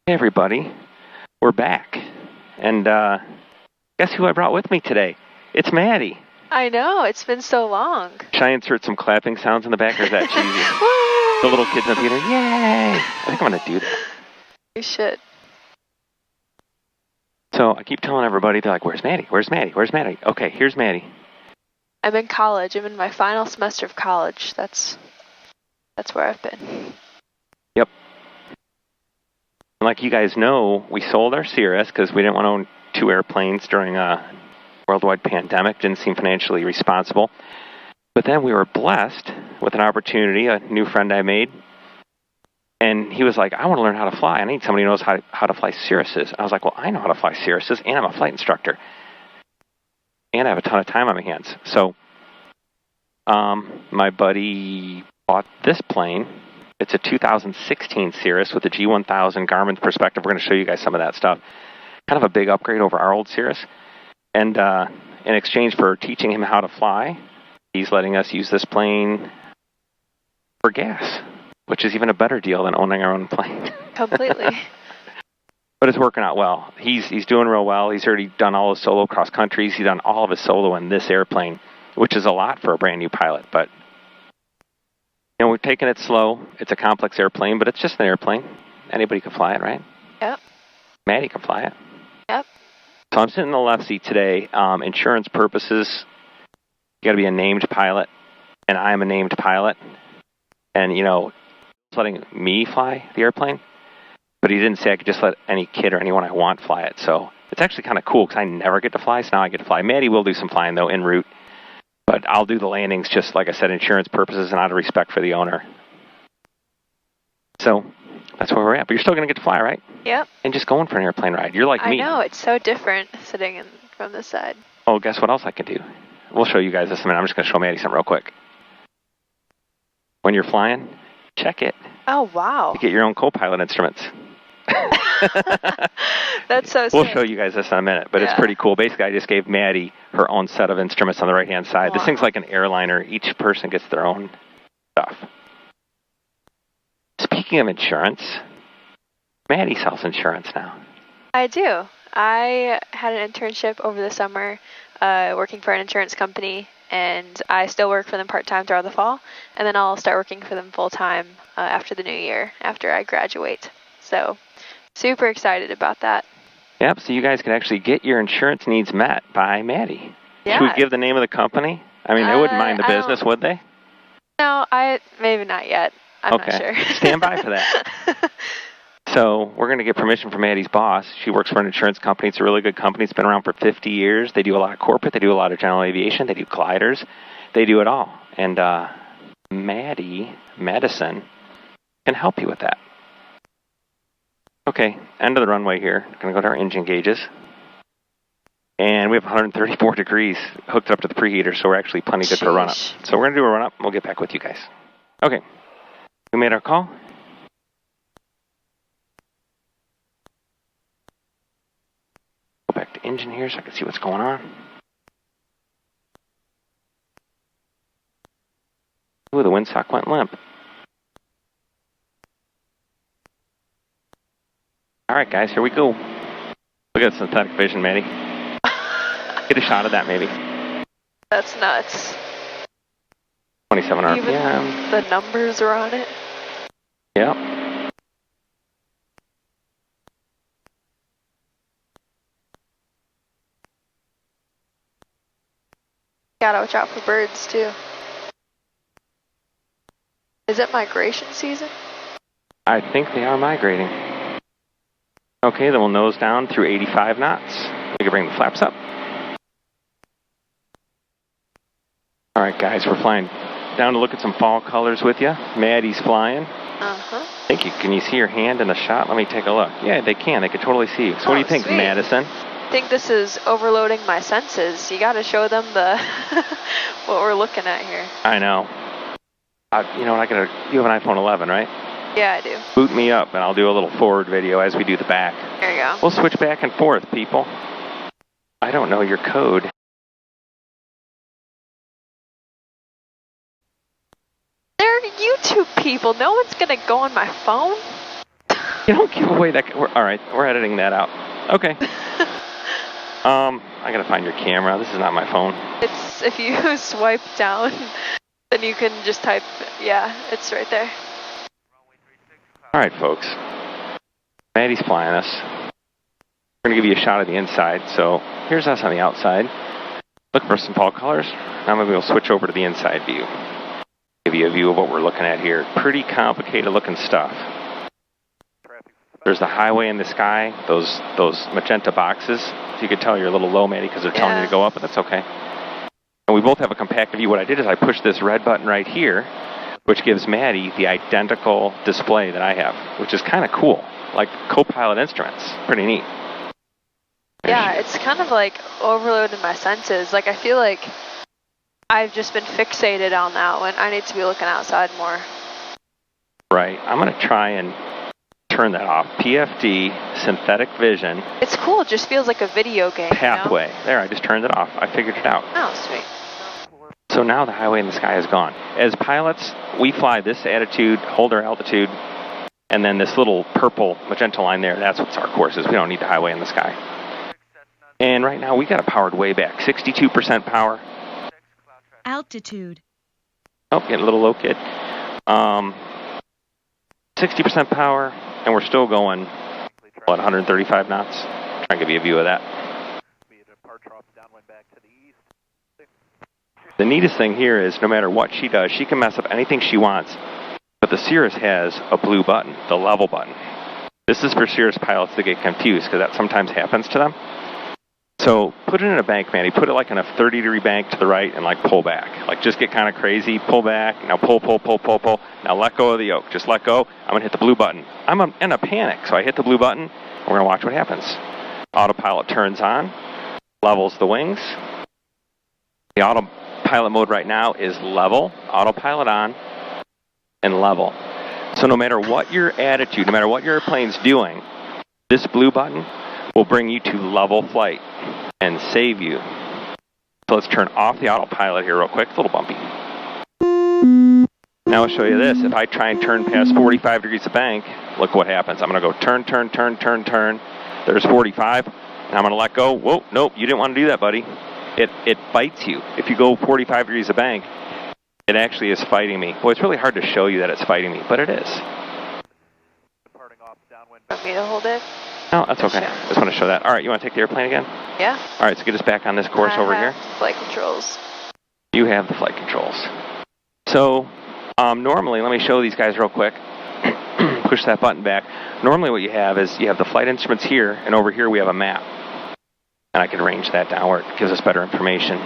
Hey everybody, we're back. And guess who I brought with me today? It's Maddie. I know, it's been so long. Should I insert some clapping sounds in the back, or is that cheesy? The little kids in the theater, yay! I think I'm going to do that. You should. So I keep telling everybody, they're like, where's Maddie? Where's Maddie? Where's Maddie? Okay, here's Maddie. I'm in college. I'm in my final semester of college. That's where I've been. Yep. Like you guys know, we sold our Cirrus because we didn't want to own 2 airplanes during a worldwide pandemic. Didn't seem financially responsible. But then we were blessed with an opportunity, a new friend I made. And he was like, I want to learn how to fly. I need somebody who knows how to fly Cirruses. I was like, well, I know how to fly Cirruses, and I'm a flight instructor. And I have a ton of time on my hands. So my buddy bought this plane. It's a 2016 Cirrus with a G1000 Garmin perspective. We're going to show you guys some of that stuff. Kind of a big upgrade over our old Cirrus. And in exchange for teaching him how to fly, he's letting us use this plane for gas, which is even a better deal than owning our own plane. Completely. But it's working out well. He's doing real well. He's already done all his solo cross countries. He's done all of his solo in this airplane, which is a lot for a brand new pilot. But we're taking it slow. It's a complex airplane, but it's just an airplane. Anybody can fly it, right? Yep. Maddie can fly it. Yep. So I'm sitting in the left seat today. Insurance purposes, you got to be a named pilot, and I'm a named pilot. And, he's letting me fly the airplane, but he didn't say I could just let any kid or anyone I want fly it. So it's actually kind of cool because I never get to fly, so now I get to fly. Maddie will do some flying, though, en route. But I'll do the landings just, like I said, insurance purposes and out of respect for the owner. So that's where we're at. But you're still going to get to fly, right? Yep. And just going for an airplane ride. You're like me. I know, it's so different sitting from the side. Oh, guess what else I can do? We'll show you guys this in a minute. I'm just going to show Maddie something real quick. When you're flying, check it. Oh, wow. You get your own co-pilot instruments. That's so sick. We'll show you guys this in a minute, but it's pretty cool. Basically, I just gave Maddie her own set of instruments on the right-hand side. Wow. This thing's like an airliner. Each person gets their own stuff. Speaking of insurance, Maddie sells insurance now. I do. I had an internship over the summer working for an insurance company, and I still work for them part-time throughout the fall, and then I'll start working for them full-time after the new year, after I graduate. So super excited about that. Yep, so you guys can actually get your insurance needs met by Maddie. Yeah. Should we give the name of the company? I mean, they wouldn't mind the business, would they? No, maybe not yet. I'm not sure. Stand by for that. So we're going to get permission from Maddie's boss. She works for an insurance company. It's a really good company. It's been around for 50 years. They do a lot of corporate. They do a lot of general aviation. They do gliders. They do it all. And Madison can help you with that. Okay, end of the runway here. Going to go to our engine gauges. And we have 134 degrees hooked up to the preheater, so we're actually plenty good for a run-up. So we're going to do a run-up, and we'll get back with you guys. Okay, we made our call. Go back to engine here so I can see what's going on. Ooh, the windsock went limp. All right, guys, here we go. Look at the synthetic vision, Maddie. Get a shot of that, maybe. That's nuts. 27 RPM. Even the numbers are on it. Yep. Gotta watch out for birds, too. Is it migration season? I think they are migrating. Okay, then we'll nose down through 85 knots. We can bring the flaps up. All right, guys, we're flying down to look at some fall colors with you. Maddie's flying. Uh-huh. Thank you. Can you see your hand in the shot? Let me take a look. Yeah, they can. They can totally see you. So what do you think, sweet. Madison? I think this is overloading my senses. You got to show them the what we're looking at here. I know. You know what? You have an iPhone 11, right? Yeah, I do. Boot me up, and I'll do a little forward video as we do the back. There you go. We'll switch back and forth, people. I don't know your code. They're YouTube people. No one's going to go on my phone. You don't give away that. All right, we're editing that out. Okay. I gotta find your camera. This is not my phone. It's if you swipe down, then you can just type. Yeah, it's right there. All right, folks. Maddie's flying us. We're gonna give you a shot of the inside. So here's us on the outside. Look for some fall colors. Now maybe we'll switch over to the inside view. Give you a view of what we're looking at here. Pretty complicated looking stuff. There's the highway in the sky, those magenta boxes. So you can tell you're a little low, Maddie, because they're telling you to go up, but that's okay. And we both have a compact view. What I did is I pushed this red button right here, which gives Maddie the identical display that I have, which is kind of cool. Like co-pilot instruments. Pretty neat. Yeah, it's kind of like overloaded my senses. Like I feel like I've just been fixated on that one. I need to be looking outside more. Right. I'm going to try and turn that off. PFD, synthetic vision. It's cool. It just feels like a video game. Pathway. You know? There, I just turned it off. I figured it out. Oh, sweet. So now the highway in the sky is gone. As pilots, we fly this attitude, hold our altitude, and then this little purple magenta line there, that's what's our course is. We don't need the highway in the sky. And right now we got it powered way back. 62% power. Altitude. Oh, getting a little low, kid. 60% power, and we're still going, what, 135 knots? Try and give you a view of that. The neatest thing here is no matter what she does, she can mess up anything she wants. But the Cirrus has a blue button, the level button. This is for Cirrus pilots to get confused because that sometimes happens to them. So put it in a bank, Maddie. Put it like in a 30-degree bank to the right and like pull back. Like just get kind of crazy, pull back. Now pull. Now let go of the yoke. Just let go. I'm going to hit the blue button. I'm in a panic, so I hit the blue button. We're going to watch what happens. Autopilot turns on, levels the wings. The autopilot mode right now is level, autopilot on, and level. So no matter what your attitude, no matter what your airplane's doing, this blue button will bring you to level flight and save you. So let's turn off the autopilot here real quick. It's a little bumpy. Now I'll show you this. If I try and turn past 45 degrees of bank, look what happens. I'm going to go turn. There's 45. And I'm going to let go. Whoa, nope, you didn't want to do that, buddy. It bites you. If you go 45 degrees of bank, it actually is fighting me. Boy, it's really hard to show you that it's fighting me, but it is. Want me to hold it? No, that's okay. I just want to show that. All right, you want to take the airplane again? Yeah. All right, so get us back on this course over here. Flight controls. You have the flight controls. So normally, let me show these guys real quick. Push that button back. Normally what you have is you have the flight instruments here, and over here we have a map. And I can arrange that down where it gives us better information.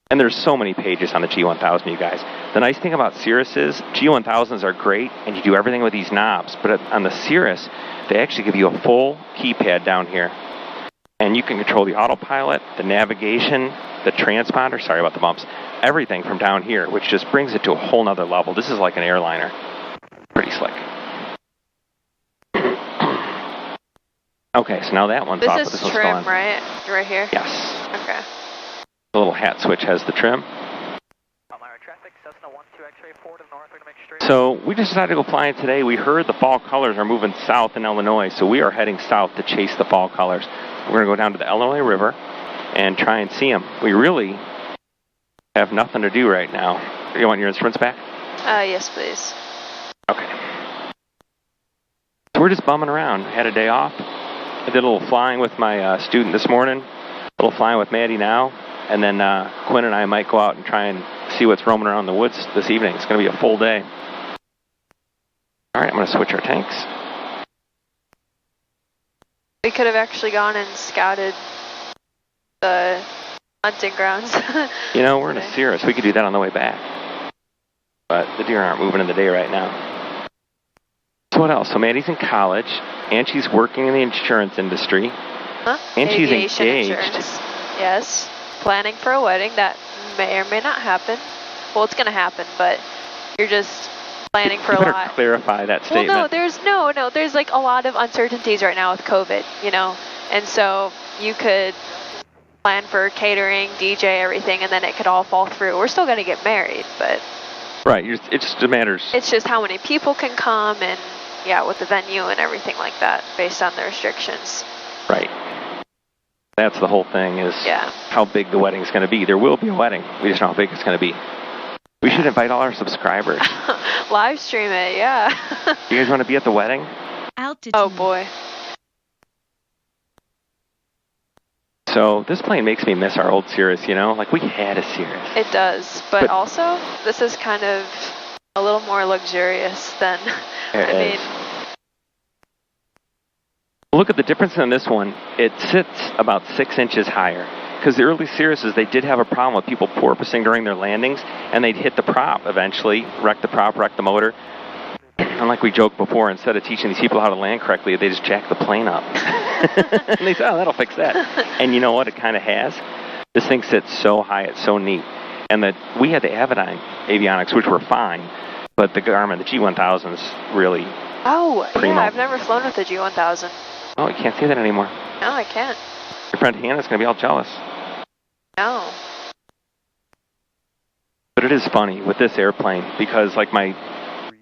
And there's so many pages on the G1000, you guys. The nice thing about Cirrus is G1000s are great, and you do everything with these knobs. But on the Cirrus, they actually give you a full keypad down here. And you can control the autopilot, the navigation, the transponder, sorry about the bumps, everything from down here, which just brings it to a whole nother level. This is like an airliner. Pretty slick. Okay, so now that one's off. This is trim, right? Right here? Yes. Okay. The little hat switch has the trim. So we just decided to go flying today. We heard the fall colors are moving south in Illinois, so we are heading south to chase the fall colors. We're going to go down to the Illinois River and try and see them. We really have nothing to do right now. You want your instruments back? Yes, please. Okay. So we're just bumming around. Had a day off. I did a little flying with my student this morning, a little flying with Maddie now, and then Quinn and I might go out and try and see what's roaming around the woods this evening. It's going to be a full day. All right, I'm going to switch our tanks. We could have actually gone and scouted the hunting grounds. You know, we're in a Cirrus. We could do that on the way back. But the deer aren't moving in the day right now. So what else? So Maddie's in college, and she's working in the insurance industry. Huh? And she's Aviation engaged. Insurance. Yes. Planning for a wedding that may or may not happen. Well, it's going to happen, but you're just planning for you a better lot. clarify that statement. Well, no, there's like a lot of uncertainties right now with COVID, you know, and so you could plan for catering, DJ, everything, and then it could all fall through. We're still going to get married, but right, it just matters. It's just how many people can come and with the venue and everything like that based on the restrictions. Right. That's the whole thing is how big the wedding's going to be. There will be a wedding. We just know how big it's going to be. We should invite all our subscribers. Live stream it, yeah. You guys want to be at the wedding? Altitude. Oh, boy. So this plane makes me miss our old Cirrus, you know? Like, we had a Cirrus. It does, but also, this is kind of a little more luxurious than, I mean... Look at the difference in this one. It sits about 6 inches higher. Because the early Cirruses, they did have a problem with people porpoising during their landings, and they'd hit the prop eventually, wreck the prop, wreck the motor. And like we joked before, instead of teaching these people how to land correctly, they just jack the plane up. And they said, oh, that'll fix that. And you know what? It kind of has. This thing sits so high, it's so neat. And we had the Avidyne avionics, which were fine, but the Garmin, the G1000's really primo. Yeah, I've never flown with the G1000. Oh, you can't say that anymore. No, I can't. Your friend Hannah's going to be all jealous. No. But it is funny with this airplane because, like, my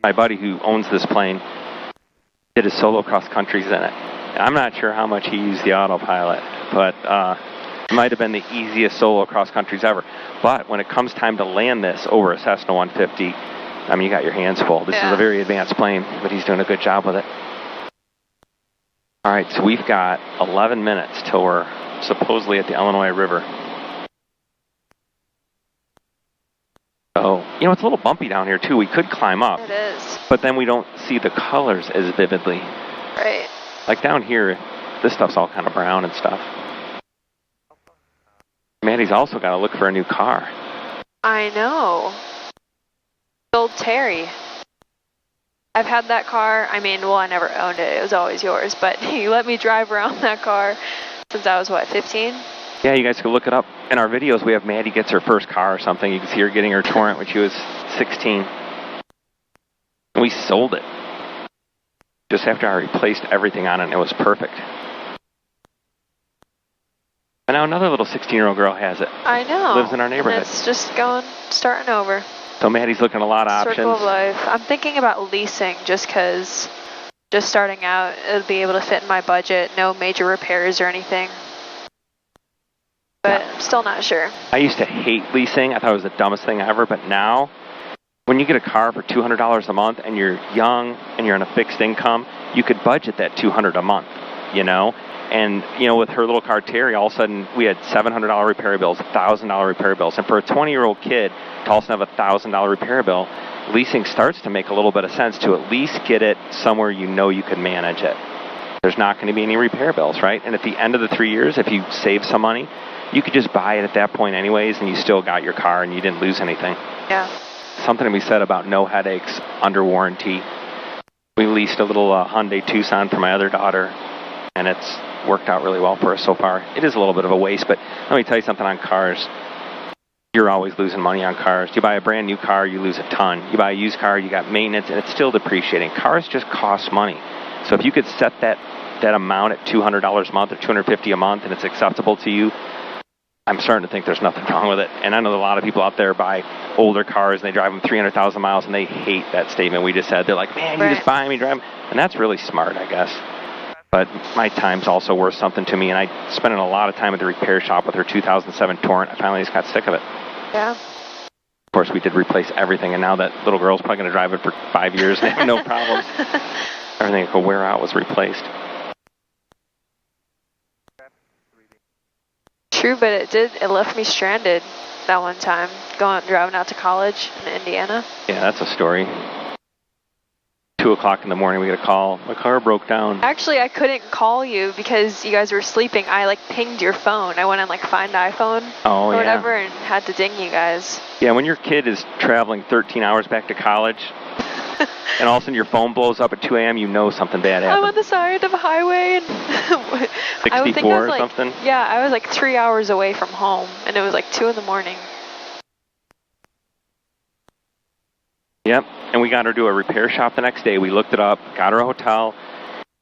buddy who owns this plane did his solo cross countries in it. And I'm not sure how much he used the autopilot, but it might have been the easiest solo cross countries ever. But when it comes time to land this over a Cessna 150, I mean, you got your hands full. This is a very advanced plane, but he's doing a good job with it. All right, so we've got 11 minutes till we're supposedly at the Illinois River. Oh, you know, it's a little bumpy down here, too. We could climb up. It is. But then we don't see the colors as vividly. Right. Like down here, this stuff's all kind of brown and stuff. Maddie's also got to look for a new car. I know. Old Terry. I've had that car. I mean, well, I never owned it. It was always yours. But you let me drive around that car since I was, 15? Yeah, you guys can look it up. In our videos, we have Maddie gets her first car or something. You can see her getting her Torrent when she was 16. And we sold it. Just after I replaced everything on it, and it was perfect. And now another little 16-year-old girl has it. I know. Lives in our neighborhood. And it's just starting over. So Maddie's looking at a lot of options. Circle of life. I'm thinking about leasing just because, just starting out, it'll be able to fit in my budget. No major repairs or anything. But I'm still not sure. I used to hate leasing. I thought it was the dumbest thing ever. But now, when you get a car for $200 a month and you're young and you're on a fixed income, you could budget that $200 a month, you know? And, you know, with her little car, Terry, all of a sudden we had $700 repair bills, $1,000 repair bills. And for a 20-year-old kid to also have a $1,000 repair bill, leasing starts to make a little bit of sense to at least get it somewhere you know you can manage it. There's not going to be any repair bills, right? And at the end of the 3 years, if you save some money, you could just buy it at that point anyways, and you still got your car and you didn't lose anything. Yeah. Something we said about no headaches, under warranty. We leased a little Hyundai Tucson for my other daughter, and it's worked out really well for us so far. It is a little bit of a waste, but let me tell you something on cars. You're always losing money on cars. You buy a brand new car, you lose a ton. You buy a used car, you got maintenance, and it's still depreciating. Cars just cost money. So if you could set that amount at $200 a month or $250 a month and it's acceptable to you, I'm starting to think there's nothing wrong with it. And I know a lot of people out there buy older cars and they drive them 300,000 miles and they hate that statement we just said. They're like, man, you just buy them, you drive them. And that's really smart, I guess. But my time's also worth something to me, and I spent a lot of time at the repair shop with her 2007 Torrent. I finally just got sick of it. Yeah. Of course, we did replace everything, and now that little girl's probably going to drive it for 5 years and have no problems. Everything that could wear out was replaced. True, but it left me stranded that one time, driving out to college in Indiana. Yeah, that's a story. 2 o'clock in the morning, we get a call. My car broke down. Actually, I couldn't call you because you guys were sleeping. I pinged your phone. I went and find iPhone or whatever and had to ding you guys. Yeah, when your kid is traveling 13 hours back to college and all of a sudden your phone blows up at 2 a.m., you know something bad happened. I'm on the side of a highway and 64 or something? Yeah, I was 3 hours away from home and it was 2 in the morning. Yep, and we got her to a repair shop the next day. We looked it up, got her a hotel,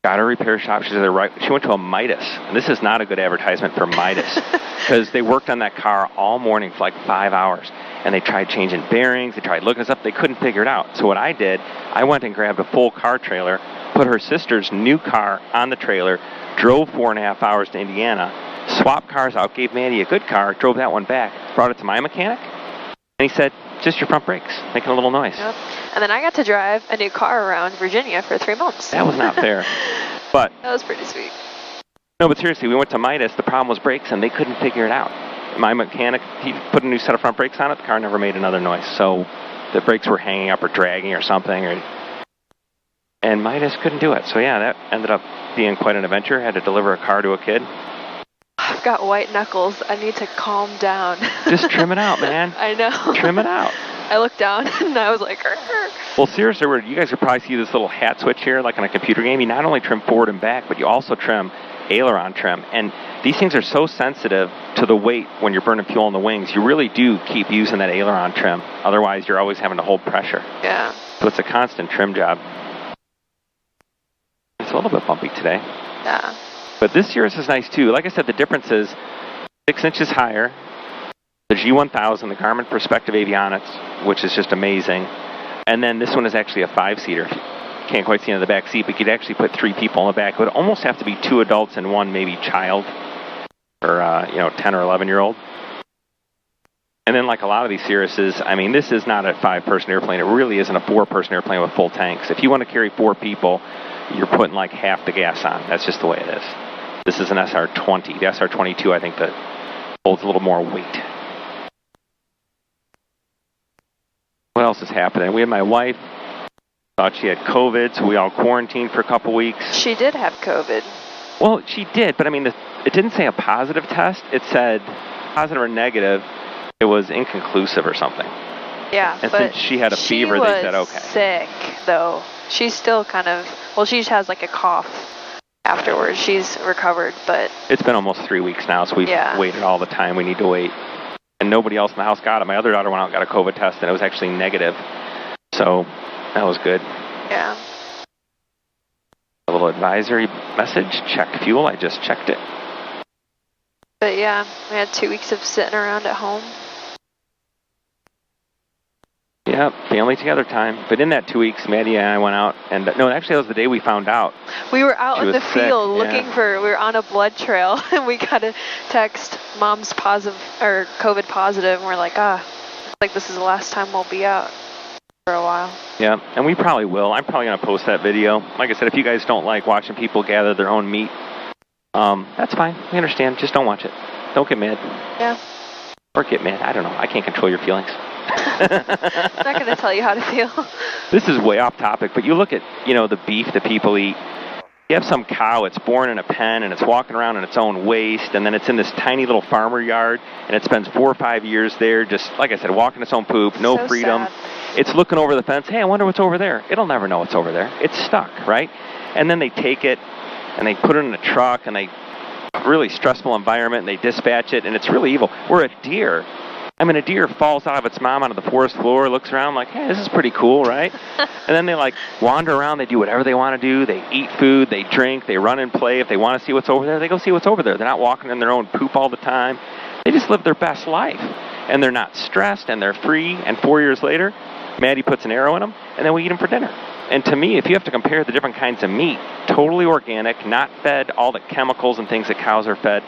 got her a repair shop. She went to a Midas, and this is not a good advertisement for Midas, because they worked on that car all morning for 5 hours, and they tried changing bearings, they tried looking us up, they couldn't figure it out. So what I did, I went and grabbed a full car trailer, put her sister's new car on the trailer, drove 4.5 hours to Indiana, swapped cars out, gave Maddie a good car, drove that one back, brought it to my mechanic, and he said, just your front brakes, making a little noise. Yep. And then I got to drive a new car around Virginia for 3 months. That was not fair. But that was pretty sweet. No, but seriously, we went to Midas. The problem was brakes, and they couldn't figure it out. My mechanic, he put a new set of front brakes on it. The car never made another noise. So the brakes were hanging up or dragging or something. And Midas couldn't do it. So, yeah, that ended up being quite an adventure. Had to deliver a car to a kid. I've got white knuckles. I need to calm down. Just trim it out, man. I know. Trim it out. I looked down, and I was like, Arr. Well, seriously, you guys could probably see this little hat switch here, like on a computer game. You not only trim forward and back, but you also trim aileron trim. And these things are so sensitive to the weight when you're burning fuel in the wings. You really do keep using that aileron trim. Otherwise, you're always having to hold pressure. Yeah. So it's a constant trim job. It's a little bit bumpy today. Yeah. But this Cirrus is nice, too. Like I said, the difference is 6 inches higher. The G1000, the Garmin Perspective Avionics, which is just amazing. And then this one is actually a 5-seater. Can't quite see in the back seat, but you could actually put 3 people in the back. It would almost have to be 2 adults and 1 maybe child, or 10 or 11-year-old. And then like a lot of these Cirruses, I mean, this is not a 5-person airplane. It really isn't a 4-person airplane with full tanks. If you want to carry 4 people, you're putting like half the gas on. That's just the way it is. This is an SR-20. The SR-22, I think, that holds a little more weight. What else is happening? We had my wife. Thought she had COVID, so we all quarantined for a couple weeks. She did have COVID. Well, she did, but I mean, it didn't say a positive test. It said positive or negative. It was inconclusive or something. Yeah, and but since she had a fever, they said okay. She was sick, though. She's still kind of, well, she just has like a cough afterwards. She's recovered, but... It's been almost 3 weeks now, so we've waited all the time we need to wait. And nobody else in the house got it. My other daughter went out and got a COVID test, and it was actually negative. So... that was good. Yeah. A little advisory message. Check fuel. I just checked it. But yeah, we had 2 weeks of sitting around at home. Yeah, family together time. But in that 2 weeks, Maddie and I went out, and no, actually that was the day we found out. We were out in the field looking for, we were on a blood trail, and we got a text, Mom's positive, or COVID positive, and we're like, like this is the last time we'll be out for a while. Yeah, and we probably will. I'm probably going to post that video. Like I said, if you guys don't like watching people gather their own meat, that's fine. We understand. Just don't watch it. Don't get mad. Yeah. Or get mad. I don't know. I can't control your feelings. I'm not going to tell you how to feel. This is way off topic, but you look at, the beef that people eat. You have some cow, it's born in a pen, and it's walking around in its own waste, and then it's in this tiny little farmer yard, and it spends 4 or 5 years there, just, like I said, walking its own poop, no so freedom. Sad. It's looking over the fence, hey, I wonder what's over there. It'll never know what's over there. It's stuck, right? And then they take it, and they put it in a truck, and they really stressful environment, and they dispatch it, and it's really evil. Where a deer, a deer falls out of its mom onto the forest floor, looks around like, hey, this is pretty cool, right? And then they wander around, they do whatever they want to do, they eat food, they drink, they run and play. If they want to see what's over there, they go see what's over there. They're not walking in their own poop all the time. They just live their best life. And they're not stressed, and they're free, and 4 years later, Maddie puts an arrow in them, and then we eat them for dinner. And to me, if you have to compare the different kinds of meat, totally organic, not fed all the chemicals and things that cows are fed,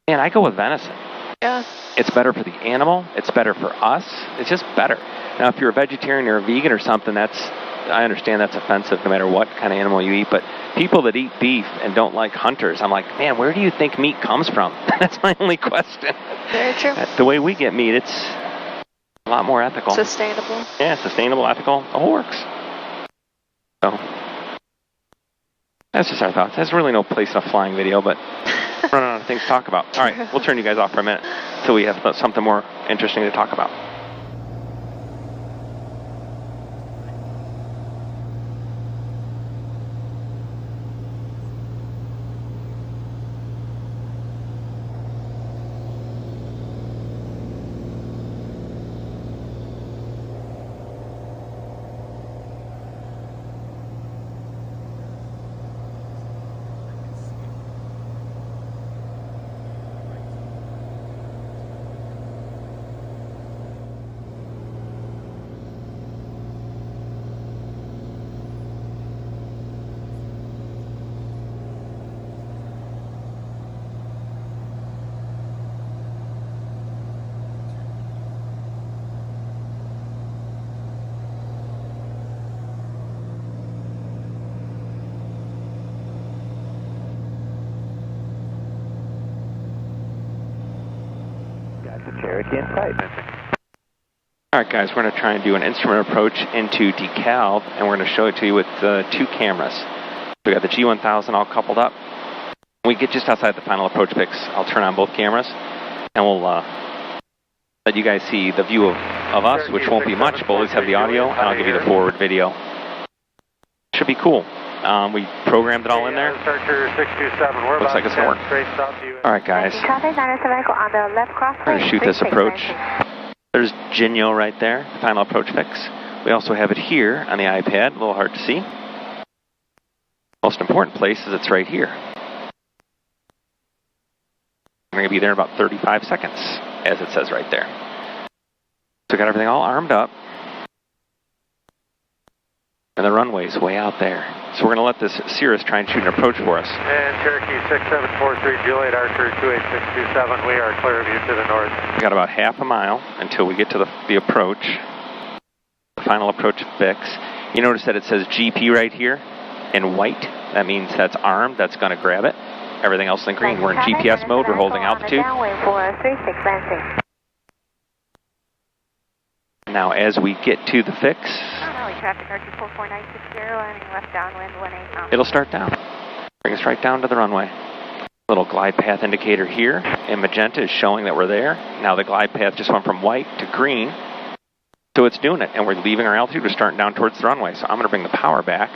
man, I go with venison. Yeah. It's better for the animal. It's better for us. It's just better. Now, if you're a vegetarian or a vegan or something, I understand that's offensive no matter what kind of animal you eat. But people that eat beef and don't like hunters, I'm like, man, where do you think meat comes from? That's my only question. Very true. The way we get meat, it's a lot more ethical. Sustainable. Yeah, sustainable, ethical. The whole works. So, that's just our thoughts. There's really no place in a flying video, but running out of things to talk about. All right, we'll turn you guys off for a minute until we have something more interesting to talk about. Cherokee in sight. Alright guys, we're going to try and do an instrument approach into DeKalb, and we're going to show it to you with 2 cameras. We got the G1000 all coupled up. When we get just outside the final approach fix, I'll turn on both cameras, and we'll let you guys see the view of us, which won't be much, but we'll at least have the audio, and I'll give you the forward video. Should be cool. We programmed it all in there. Looks like it's going to work. Alright guys, we're going to shoot this approach. There's Genio right there, the final approach fix. We also have it here on the iPad, a little hard to see. Most important place is it's right here. We're going to be there in about 35 seconds, as it says right there. So we got everything all armed up. And the runway's way out there. So we're going to let this Cirrus try and shoot an approach for us. And Cherokee 6743, Juliet Archer 28627, we are clear of you to the north. We got about half a mile until we get to the approach. The final approach fix. You notice that it says GP right here in white. That means that's armed, that's going to grab it. Everything else in green. We're in GPS mode, we're holding altitude. Now as we get to the fix, it'll start down. Bring us right down to the runway. Little glide path indicator here in magenta is showing that we're there. Now the glide path just went from white to green. So it's doing it, and we're leaving our altitude. We're starting down towards the runway. So I'm going to bring the power back.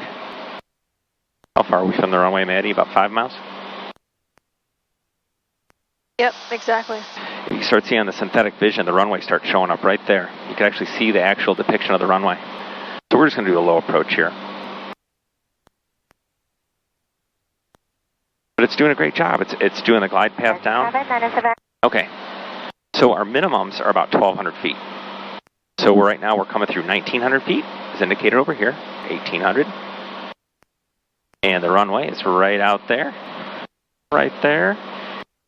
How far are we from the runway, Maddie? About 5 miles? Yep, exactly. You start seeing the synthetic vision, the runway starts showing up right there. You can actually see the actual depiction of the runway. So we're just going to do a low approach here. But it's doing a great job. It's doing the glide path down. Okay. So our minimums are about 1,200 feet. So right now we're coming through 1,900 feet, as indicated over here, 1,800. And the runway is right out there, right there.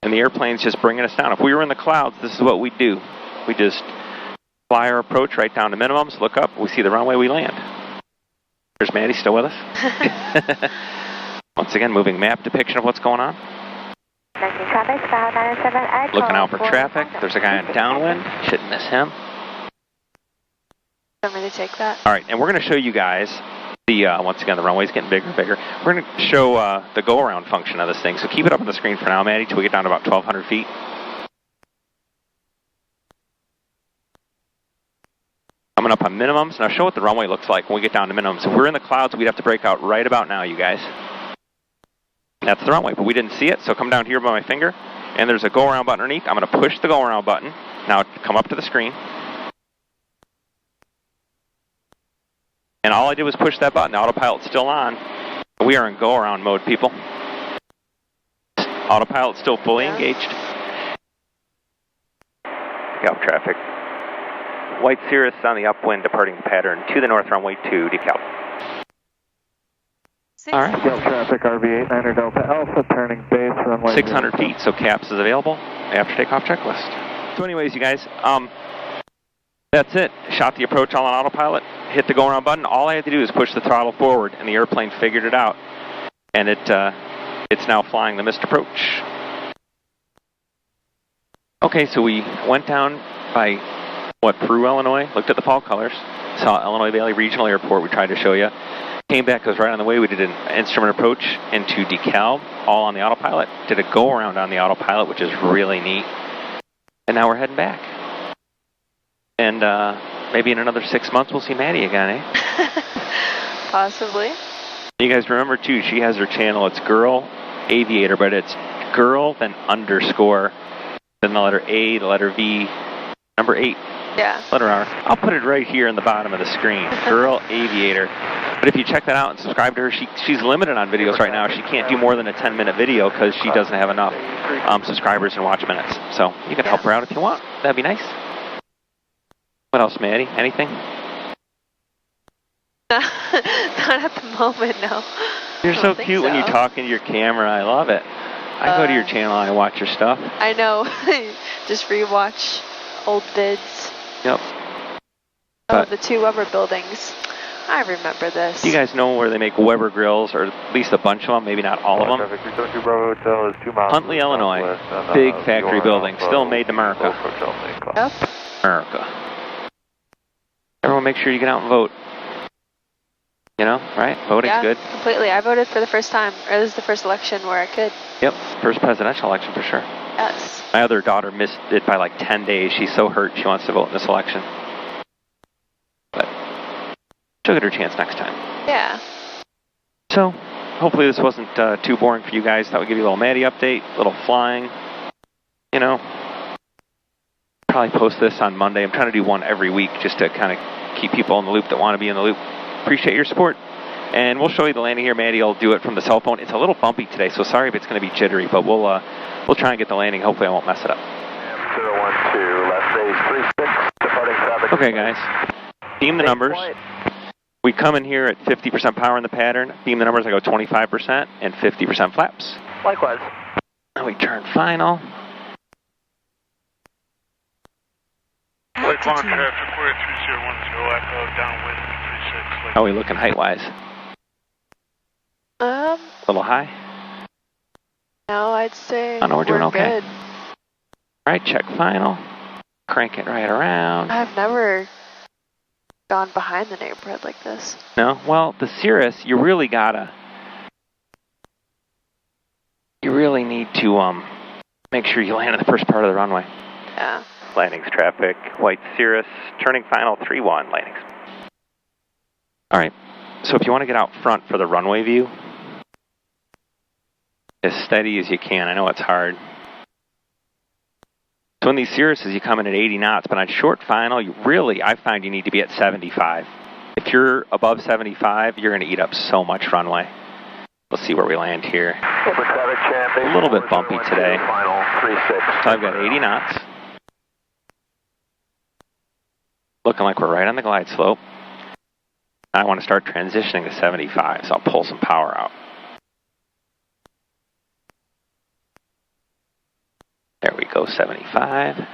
And the airplane's just bringing us down. If we were in the clouds, this is what we'd do. We just fly our approach right down to minimums, look up, we see the runway, we land. There's Maddie still with us. Once again, moving map depiction of what's going on. Looking out for traffic. There's a guy on downwind. Shouldn't miss him. Want me to take that? All right, and we're going to show you guys the, once again, the runway's getting bigger and bigger. We're going to show the go-around function of this thing. So keep it up on the screen for now, Maddie, till we get down to about 1,200 feet. Coming up on minimums. Now show what the runway looks like when we get down to minimums. If we're in the clouds, we'd have to break out right about now, you guys. That's the runway, but we didn't see it, so come down here by my finger, and there's a go-around button underneath. I'm going to push the go-around button. Now come up to the screen. And all I did was push that button. The autopilot's still on. We are in go-around mode, people. Autopilot's still fully engaged. Takeoff traffic. White Cirrus on the upwind, departing pattern to the north runway 2, DeKalb. All right. Takeoff traffic, RV 89er Delta Alpha, turning base, runway 600 feet, so CAPS is available after takeoff checklist. So anyways, you guys, that's it. Shot the approach all on autopilot, hit the go-around button. All I had to do is push the throttle forward, and the airplane figured it out. And it's now flying the missed approach. Okay, so we went down by, Peru, Illinois, looked at the fall colors, saw Illinois Valley Regional Airport, we tried to show you. Came back, was right on the way. We did an instrument approach into DeKalb, all on the autopilot. Did a go-around on the autopilot, which is really neat. And now we're heading back. And maybe in another 6 months we'll see Maddie again, eh? Possibly. You guys remember, too, she has her channel. It's Girl Aviator, but it's girl, then underscore, then the letter A, the letter V, number 8. Yeah. Letter R. I'll put it right here in the bottom of the screen. Girl Aviator. But if you check that out and subscribe to her, she's limited on videos right now. She can't do more than a 10-minute video because she doesn't have enough subscribers and watch minutes. So you can help her out if you want. That'd be nice. What else, Maddie? Anything? Not at the moment, no. You're so cute when you talk into your camera. I love it. I go to your channel and I watch your stuff. I know. Just rewatch old vids. Yep. Oh, the 2 rubber buildings. I remember this. Do you guys know where they make Weber grills, or at least a bunch of them, maybe not all of them? Traffic 372 Bravo Hotel is 2 miles. Huntley, Illinois. Big factory building, still made in America. Yep. America. Everyone make sure you get out and vote. You know, right? Voting's Yeah, good. completely. I voted for the first time, or this is the first election where I could. Yep, first presidential election for sure. Yes. My other daughter missed it by like 10 days. She's so hurt she wants to vote in this election. But she'll get her chance next time. Yeah. So, hopefully this wasn't too boring for you guys. Thought we'd give you a little Maddie update, a little flying. You know, probably post this on Monday. I'm trying to do one every week just to kind of keep people in the loop that want to be in the loop. Appreciate your support. And we'll show you the landing here. Maddie will do it from the cell phone. It's a little bumpy today, so sorry if it's going to be jittery, but we'll try and get the landing. Hopefully I won't mess it up. 012, left base 36, departing traffic. Okay, guys. Beam the numbers. We come in here at 50% power in the pattern. Beam the numbers, I go 25% and 50% flaps. Likewise. And we turn final. Altitude. traffic 43010, echo downwind 36. How are we looking height-wise? A little high? No, I'd say Oh, no, we're doing okay. good. All right, check final. Crank it right around. I've never gone behind the neighborhood like this. No? Well, the Cirrus, you really need to make sure you land in the first part of the runway. Yeah. Landings traffic, white Cirrus, turning final 31 landings. All right, so if you want to get out front for the runway view, as steady as you can. I know it's hard. So in these Cirruses, you come in at 80 knots, but on short final, I find you need to be at 75. If you're above 75, you're going to eat up so much runway. Let's see where we land here. A little bit bumpy today. So I've got 80 knots. Looking like we're right on the glide slope. I want to start transitioning to 75, so I'll pull some power out. There we go, 75.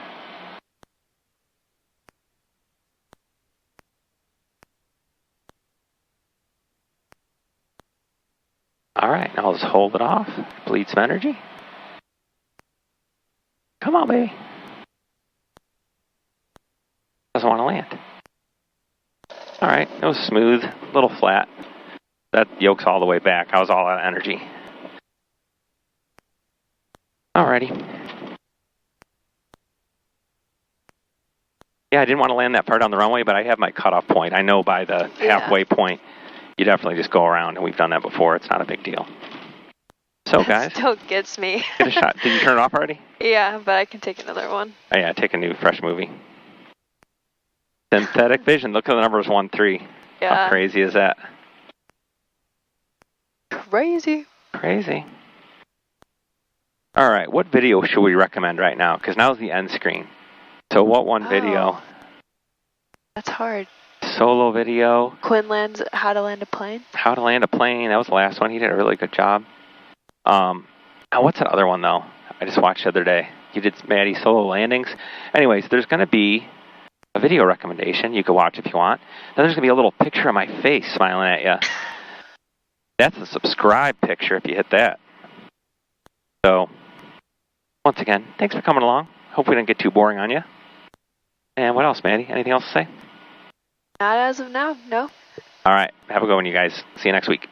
All right, now I'll just hold it off, bleed some energy. Come on, baby. Doesn't want to land. All right, it was smooth, a little flat. That yoke's all the way back. I was all out of energy. Alrighty. Yeah, I didn't want to land that far down the runway, but I have my cutoff point. I know by the halfway point, you definitely just go around, and we've done that before. It's not a big deal. So, guys. Still gets me. Get a shot. Did you turn it off already? Yeah, but I can take another one. Oh, yeah, take a new, fresh movie. Synthetic vision. Look at the numbers 1-3. Yeah. How crazy is that? Crazy. Crazy. All right, what video should we recommend right now? Because now's the end screen. So what one video? That's hard. Solo video. Quinlan's How to Land a Plane. How to Land a Plane. That was the last one. He did a really good job. What's that other one, though? I just watched the other day. You did Maddie solo landings. Anyways, there's going to be a video recommendation you can watch if you want. Then there's going to be a little picture of my face smiling at you. That's the subscribe picture if you hit that. So, once again, thanks for coming along. Hope we didn't get too boring on you. And what else, Maddie? Anything else to say? Not as of now, no. All right. Have a good one, you guys. See you next week.